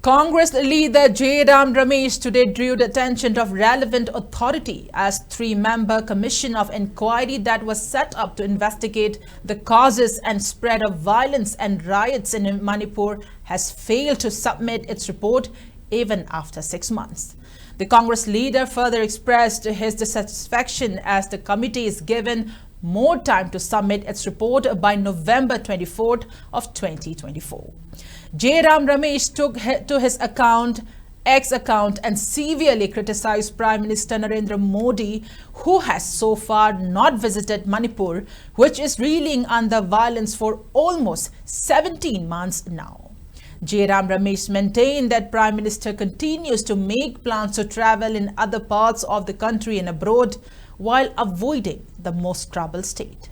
Congress leader Jairam Ramesh today drew the attention of relevant authority as three-member commission of inquiry that was set up to investigate the causes and spread of violence and riots in Manipur has failed to submit its report even after 6 months. The Congress leader further expressed his dissatisfaction as the committee is given more time to submit its report by November 24th of 2024. Jairam Ramesh took to his X account and severely criticized Prime Minister Narendra Modi, who has so far not visited Manipur, which is reeling under violence for almost 17 months now. Jairam Ramesh maintained that Prime Minister continues to make plans to travel in other parts of the country and abroad while avoiding the most troubled state.